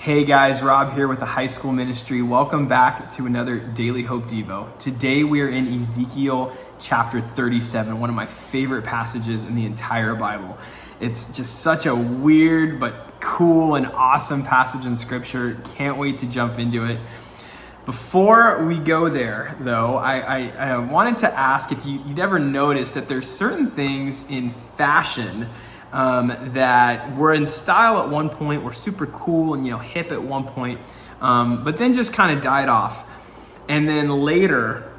Hey guys, Rob here with the High School Ministry. Welcome back to another Daily Hope Devo. Today we are in Ezekiel chapter 37, one of my favorite passages in the entire Bible. It's just such a weird but cool and awesome passage in Scripture. Can't wait to jump into it. Before we go there, though, I wanted to ask if you'd ever noticed that there's certain things in fashion that were in style at one point, were super cool and hip at one point, but then just kind of died off, and then later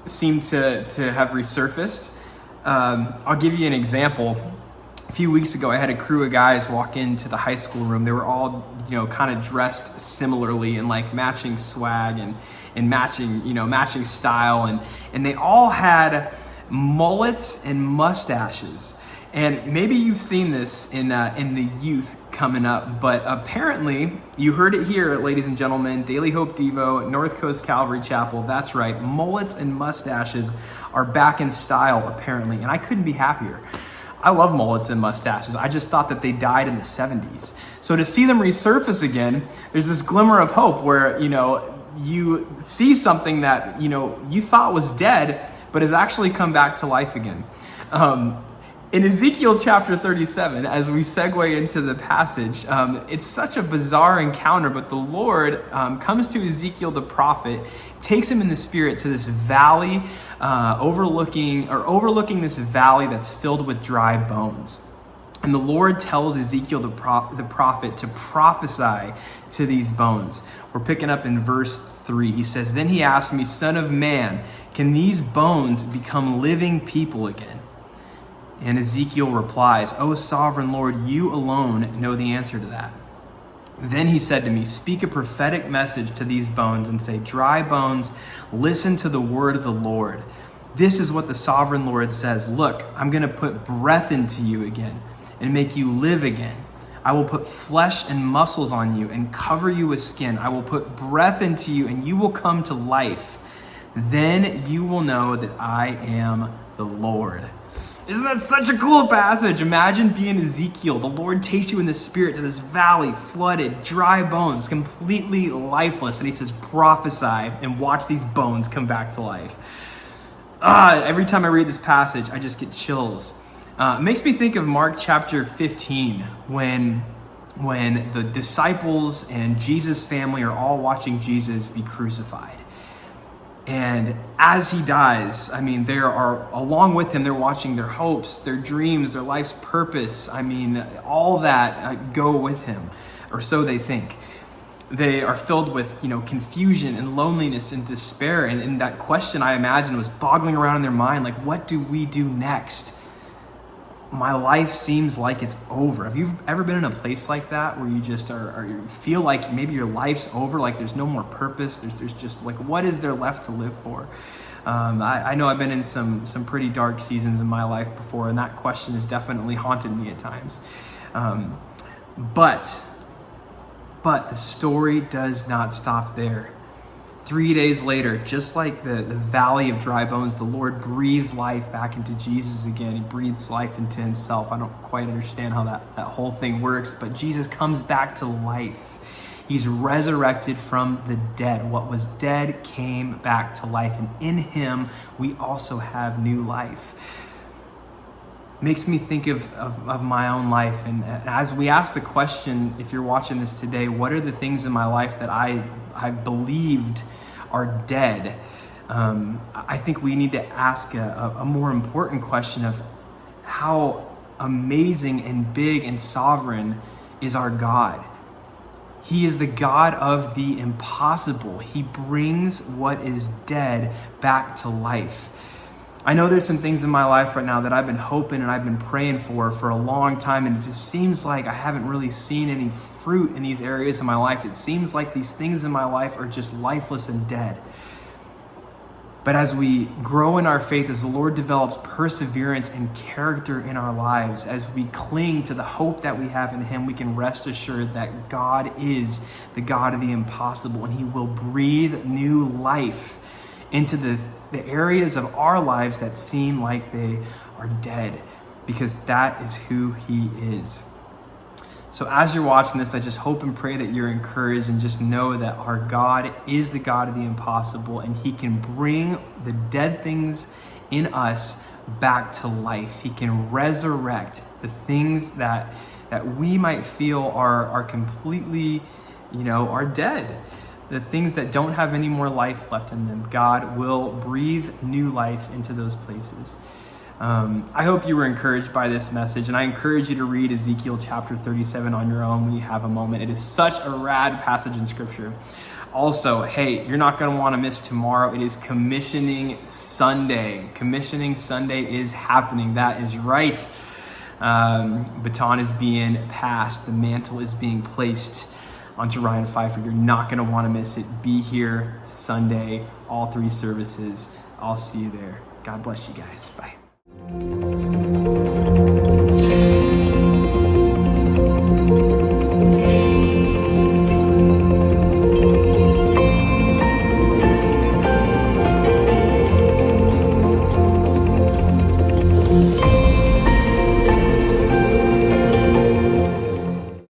seemed to have resurfaced. I'll give you an example. A few weeks ago, I had a crew of guys walk into the high school room. They were all kind of dressed similarly in like matching swag and matching style, and they all had mullets and mustaches. And maybe you've seen this in the youth coming up, but apparently you heard it here, ladies and gentlemen. Daily Hope Devo, North Coast Calvary Chapel. That's right, mullets and mustaches are back in style apparently, and I couldn't be happier. I love mullets and mustaches. I just thought that they died in the 70s. So to see them resurface again, there's this glimmer of hope where you see something that you thought was dead, but has actually come back to life again. In Ezekiel chapter 37, as we segue into the passage, it's such a bizarre encounter, but the Lord comes to Ezekiel the prophet, takes him in the spirit to this valley, overlooking this valley that's filled with dry bones. And the Lord tells Ezekiel the prophet to prophesy to these bones. We're picking up in verse 3. He says, "Then he asked me, 'Son of man, can these bones become living people again?' And Ezekiel replies, 'O sovereign Lord, you alone know the answer to that.' Then he said to me, 'Speak a prophetic message to these bones and say, dry bones, listen to the word of the Lord. This is what the sovereign Lord says. Look, I'm going to put breath into you again and make you live again. I will put flesh and muscles on you and cover you with skin. I will put breath into you and you will come to life. Then you will know that I am the Lord.'" Isn't that such a cool passage? Imagine being Ezekiel. The Lord takes you in the spirit to this valley, flooded, dry bones, completely lifeless. And he says, prophesy and watch these bones come back to life. Every time I read this passage, I just get chills. It makes me think of Mark chapter 15, when the disciples and Jesus' family are all watching Jesus be crucified. And as he dies, they are along with him. They're watching their hopes, their dreams, their life's purpose. All that go with him, or so they think. They are filled with, confusion and loneliness and despair. And that question, I imagine, was boggling around in their mind, like, what do we do next? My life seems like it's over. Have you ever been in a place like that where you just you feel like maybe your life's over, like there's no more purpose, there's just like, what is there left to live for? I know I've been in some pretty dark seasons in my life before, and that question has definitely haunted me at times. But the story does not stop there. 3 days later, just like the valley of dry bones, the Lord breathes life back into Jesus again. He breathes life into himself. I don't quite understand how that whole thing works, but Jesus comes back to life. He's resurrected from the dead. What was dead came back to life, and in him, we also have new life. Makes me think of my own life. And as we ask the question, if you're watching this today, what are the things in my life that I've believed are dead? I think we need to ask a more important question of how amazing and big and sovereign is our God. He is the God of the impossible. He brings what is dead back to life. I know there's some things in my life right now that I've been hoping and I've been praying for a long time, and it just seems like I haven't really seen any fruit in these areas of my life. It seems like these things in my life are just lifeless and dead. But as we grow in our faith, as the Lord develops perseverance and character in our lives, as we cling to the hope that we have in him, we can rest assured that God is the God of the impossible, and he will breathe new life into the areas of our lives that seem like they are dead, because that is who he is. So as you're watching this, I just hope and pray that you're encouraged, and just know that our God is the God of the impossible, and he can bring the dead things in us back to life. He can resurrect the things that we might feel are completely, are dead. The things that don't have any more life left in them. God will breathe new life into those places. I hope you were encouraged by this message, and I encourage you to read Ezekiel chapter 37 on your own when you have a moment. It is such a rad passage in scripture. Also, hey, you're not going to want to miss tomorrow. It is Commissioning Sunday. Commissioning Sunday is happening. That is right. Baton is being passed. The mantle is being placed onto Ryan Pfeiffer. You're not going to want to miss it. Be here Sunday, all 3 services. I'll see you there. God bless you guys. Bye.